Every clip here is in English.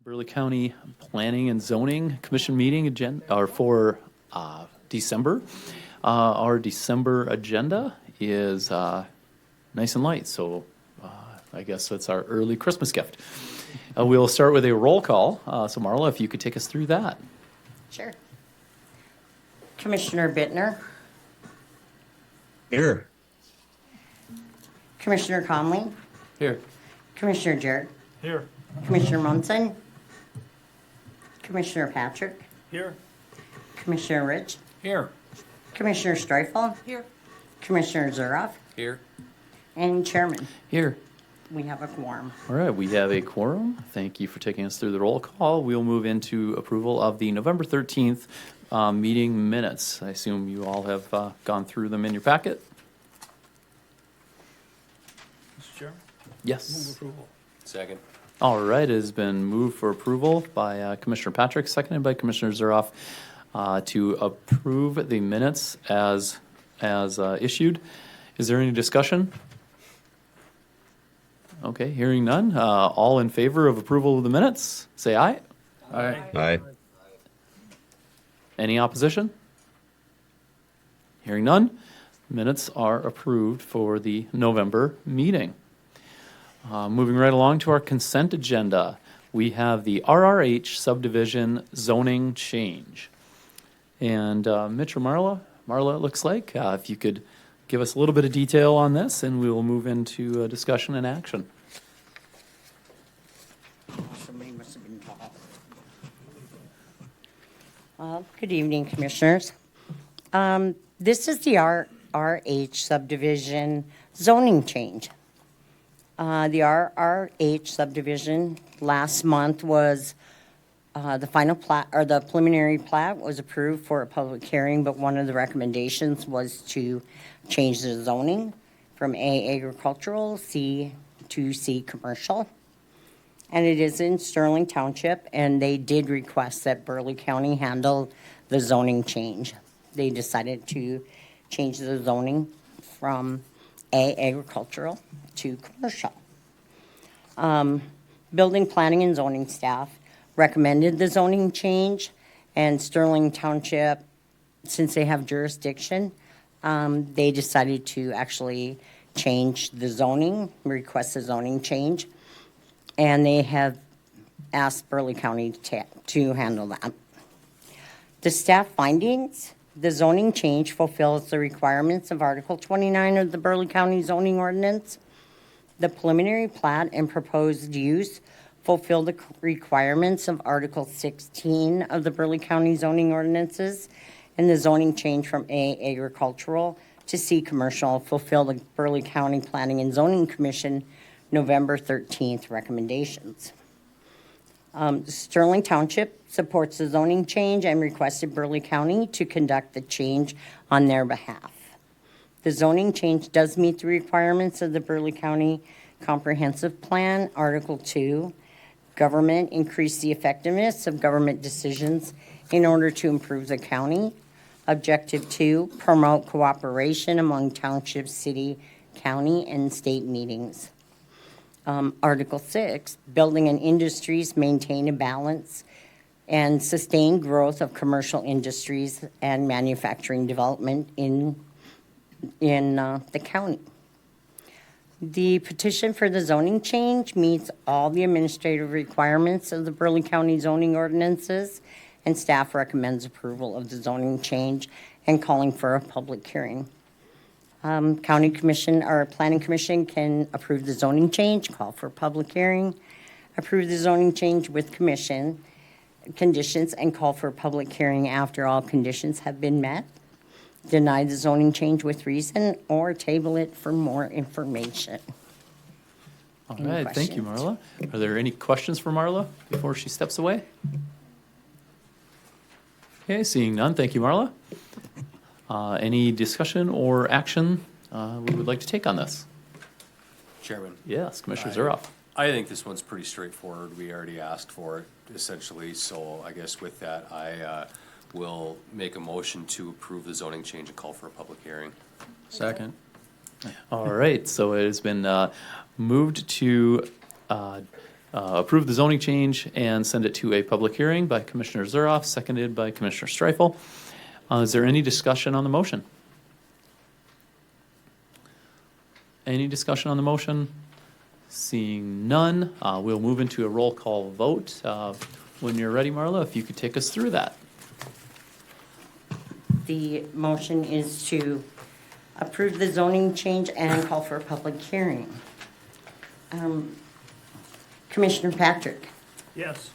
Burleigh County Planning and Zoning Commission meeting agenda, or for December. Our December agenda is nice and light, so I guess that's our early Christmas gift. We'll start with a roll call. So Marla, if you could take us through that. Sure. Commissioner Bittner, Here. Commissioner Conley, Here. Commissioner Jarrett, Here. Commissioner Munson, Commissioner Patrick, Here. Commissioner Rich, Here. Commissioner Streifel, Here. Commissioner Zuroff, Here. and Chairman. Here. We have a quorum. All right, we have a quorum. Thank you for taking us through the roll call. We'll move into approval of the November 13th meeting minutes. I assume you all have gone through them in your packet? Mr. Chairman? Yes. Move approval. Second. All right, it has been moved for approval by Commissioner Patrick, seconded by Commissioner Zuroff, to approve the minutes as issued. Is there any discussion? Okay, hearing none. All in favor of approval of the minutes, say aye. Aye. Aye. Any opposition? Hearing none. Minutes are approved for the November meeting. Moving right along to our consent agenda, we have the RRH subdivision zoning change. And Mitch or Marla, it looks like, if you could give us a little bit of detail on this, and we will move into discussion and action. Somebody must have been tall. Good evening, Commissioners. This is the RRH subdivision zoning change. The RRH subdivision last month was the final plat, or the preliminary plat was approved for a public hearing, but one of the recommendations was to change the zoning from A agricultural to C commercial. And it is in Sterling Township, and they did request that Burleigh County handle the zoning change. They decided to change the zoning from A agricultural to commercial. Building, planning, and zoning staff recommended the zoning change, and Sterling Township, since they have jurisdiction, they decided to actually change the zoning, request the zoning change, and they have asked Burleigh County to handle that. The staff findings: the zoning change fulfills the requirements of Article 29 of the Burleigh County zoning ordinance. The preliminary plat and proposed use fulfill the requirements of Article 16 of the Burleigh County zoning ordinances, and the zoning change from A agricultural to C commercial fulfill the Burleigh County Planning and Zoning Commission November 13th recommendations. Sterling Township supports the zoning change and requested Burleigh County to conduct the change on their behalf. The zoning change does meet the requirements of the Burleigh County Comprehensive Plan, Article 2. Government, increase the effectiveness of government decisions in order to improve the county. Objective 2, promote cooperation among township, city, county, and state meetings. Article 6, building and industries maintain a balance and sustain growth of commercial industries and manufacturing development in the county. The petition for the zoning change meets all the administrative requirements of the Burleigh County zoning ordinances, and staff recommends approval of the zoning change and calling for a public hearing. County Commission or Planning Commission can approve the zoning change, call for a public hearing, approve the zoning change with commission conditions, and call for a public hearing after all conditions have been met. Deny the zoning change with reason, or table it for more information. All Any right, thank you, questions? Marla. Are there any questions for Marla before she steps away? Okay, seeing none, thank you, Marla. Any discussion or action we would like to take on this? Chairman, Yes, Commissioner Zuroff. I think this one's pretty straightforward. We already asked for it essentially, so I guess with that, I will make a motion to approve the zoning change and call for a public hearing. All right, so it has been moved to approve the zoning change and send it to a public hearing by Commissioner Zuroff, seconded by Commissioner Streifel. Is there any discussion on the motion? Any discussion on the motion? Seeing none, we'll move into a roll call vote. When you're ready, Marla, if you could take us through that. The motion is to approve the zoning change and call for a public hearing. Commissioner Patrick, Yes.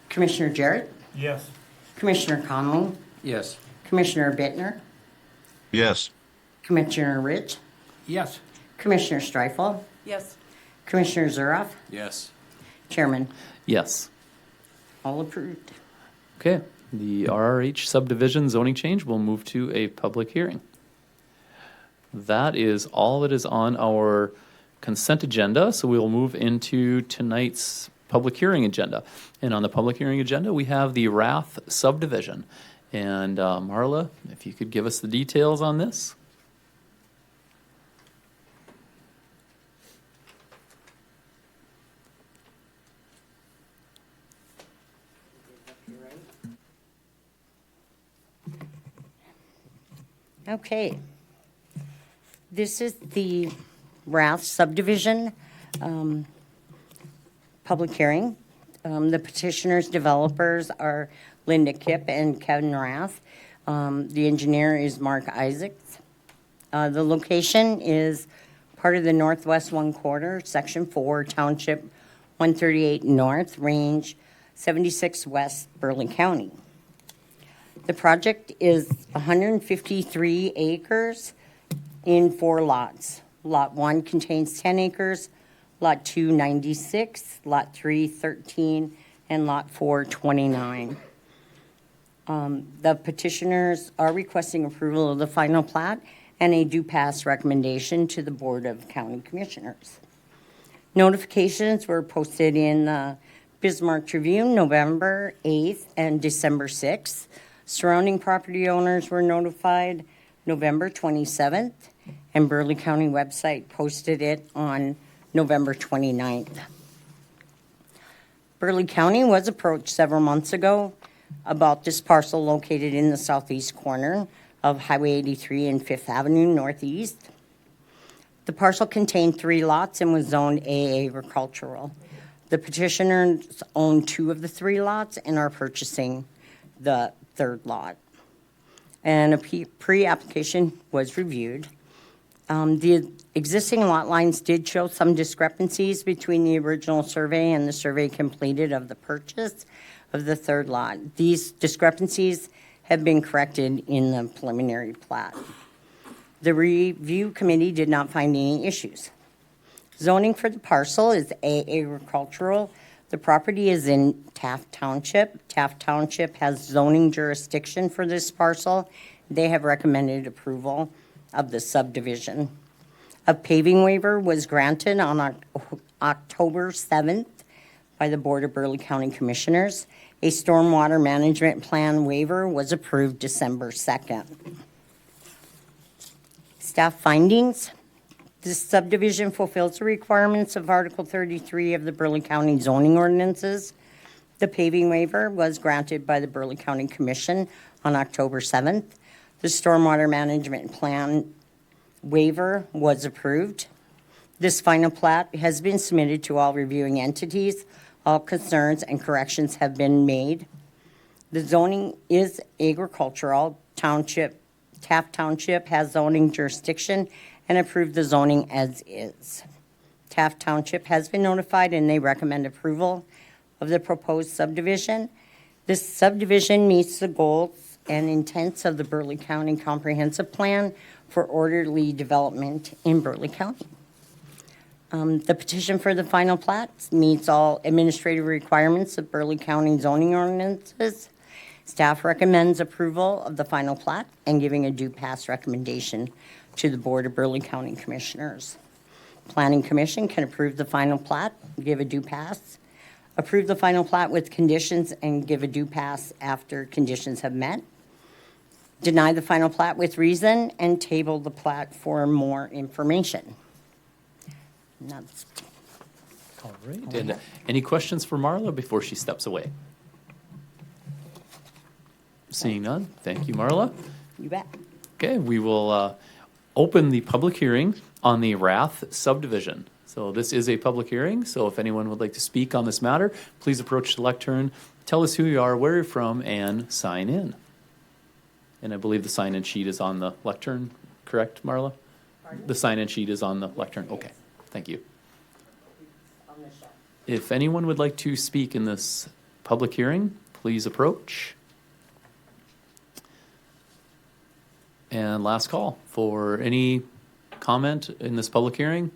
Commissioner Jarrett, Yes. Commissioner Conley, Yes. Commissioner Bittner, Yes. Commissioner Rich, Yes. Commissioner Streifel, Yes. Commissioner Zuroff, Yes. Chairman, Yes. all approved. Okay, the RRH subdivision zoning change will move to a public hearing. That is all that is on our consent agenda, so we will move into tonight's public hearing agenda. And on the public hearing agenda, we have the Rath subdivision. And Marla, if you could give us the details on this? Okay. This is the Rath subdivision public hearing. The petitioners, developers are Linda Kipp and Kevin Rath. The engineer is Mark Isaacs. The location is part of the Northwest One Quarter, Section 4, Township 138 North, Range 76 West, Burleigh County. The project is 153 acres in 4 lots. Lot 1 contains 10 acres, Lot 2, 96, Lot 3, 13, and Lot 4, 29. The petitioners are requesting approval of the final plat and a due pass recommendation to the Board of County Commissioners. Notifications were posted in the Bismarck Tribune November 8th and December 6th. Surrounding property owners were notified November 27th, and Burleigh County website posted it on November 29th. Burleigh County was approached several months ago about this parcel located in the southeast corner of Highway 83 and 5th Avenue Northeast. The parcel contained 3 lots and was zoned A agricultural. The petitioners own 2 of the 3 lots and are purchasing the 3rd lot. And a pre-application was reviewed. The existing lot lines did show some discrepancies between the original survey and the survey completed of the purchase of the 3rd lot. These discrepancies have been corrected in the preliminary plat. The review committee did not find any issues. Zoning for the parcel is A agricultural. The property is in Taft Township. Taft Township has zoning jurisdiction for this parcel. They have recommended approval of the subdivision. A paving waiver was granted on October 7th by the Board of Burleigh County Commissioners. A stormwater management plan waiver was approved December 2nd. Staff findings. This subdivision fulfills the requirements of Article 33 of the Burleigh County zoning ordinances. The paving waiver was granted by the Burleigh County Commission on October 7th. The stormwater management plan waiver was approved. This final plat has been submitted to all reviewing entities. All concerns and corrections have been made. The zoning is agricultural. Taft Township has zoning jurisdiction and approved the zoning as is. Taft Township has been notified and they recommend approval of the proposed subdivision. This subdivision meets the goals and intents of the Burleigh County Comprehensive Plan for orderly development in Burleigh County. The petition for the final plat meets all administrative requirements of Burleigh County zoning ordinances. Staff recommends approval of the final plat and giving a due pass recommendation to the Board of Burleigh County Commissioners. Planning Commission can approve the final plat, give a due pass, approve the final plat with conditions and give a due pass after conditions have met, deny the final plat with reason, and table the plat for more information. All right, and any questions for Marla before she steps away? Seeing none, thank you, Marla. You bet. Okay, we will open the public hearing on the Rath subdivision. So this is a public hearing, so if anyone would like to speak on this matter, please approach the lectern, tell us who you are, where you're from, and sign in. And I believe the sign-in sheet is on the lectern, correct, Marla? The sign-in sheet is on the lectern, okay, thank you. If anyone would like to speak in this public hearing, please approach. And last call for any comment in this public hearing.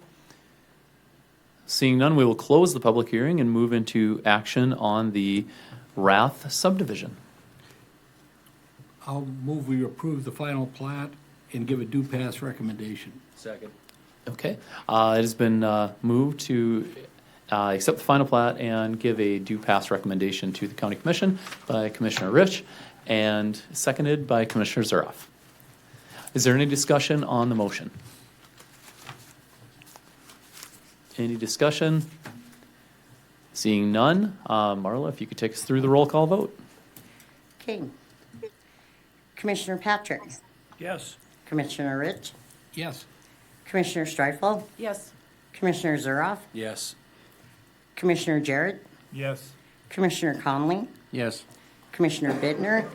Seeing none, we will close the public hearing and move into action on the Rath subdivision. I'll move we approve the final plat and give a due pass recommendation. Second. Okay, it has been moved to accept the final plat and give a due pass recommendation to the county commission by Commissioner Rich and seconded by Commissioner Zuroff. Is there any discussion on the motion? Any discussion? Seeing none, Marla, if you could take us through the roll call vote. Okay. Commissioner Patrick, Yes. Commissioner Rich, Yes. Commissioner Streifel, Yes. Commissioner Zuroff, Yes. Commissioner Jarrett, Yes. Commissioner Conley, Yes. Commissioner Bittner,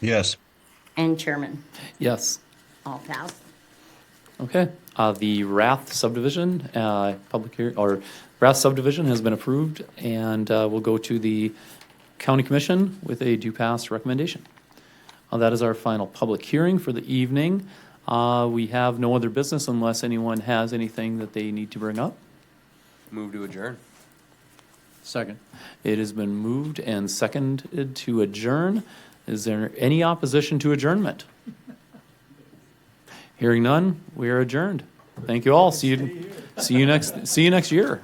Yes. and Chairman. Yes. All passed. Okay, the Rath subdivision, public hearing, or Rath subdivision has been approved and will go to the county commission with a due pass recommendation. That is our final public hearing for the evening. We have no other business unless anyone has anything that they need to bring up. Move to adjourn. Second. It has been moved and seconded to adjourn. Is there any opposition to adjournment? Hearing none, we are adjourned. Thank you all. See you next year.